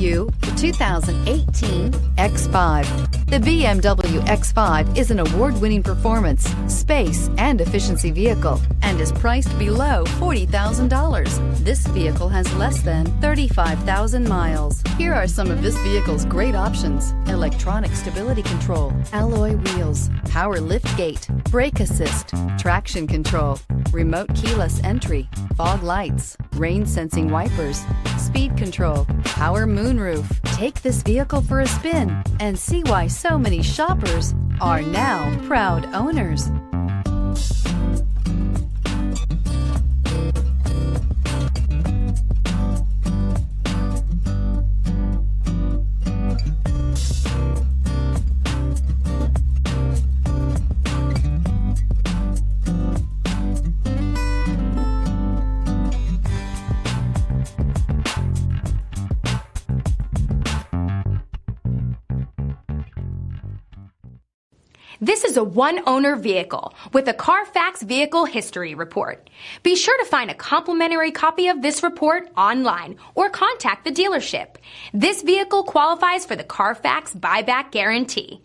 you the 2018 X5. The BMW X5 is an award-winning performance, space, and efficiency vehicle and is priced below $40,000. This vehicle has less than 35,000 miles. Here are some of this vehicle's great options: electronic stability control, alloy wheels, power liftgate, brake assist, traction control, remote keyless entry, fog lights, rain sensing wipers, speed control, power moonroof. Take this vehicle for a spin and see why so many shoppers are now proud owners. This is a one-owner vehicle with a Carfax Vehicle History Report. Be sure to find a complimentary copy of this report online or contact the dealership. This vehicle qualifies for the Carfax Buyback Guarantee.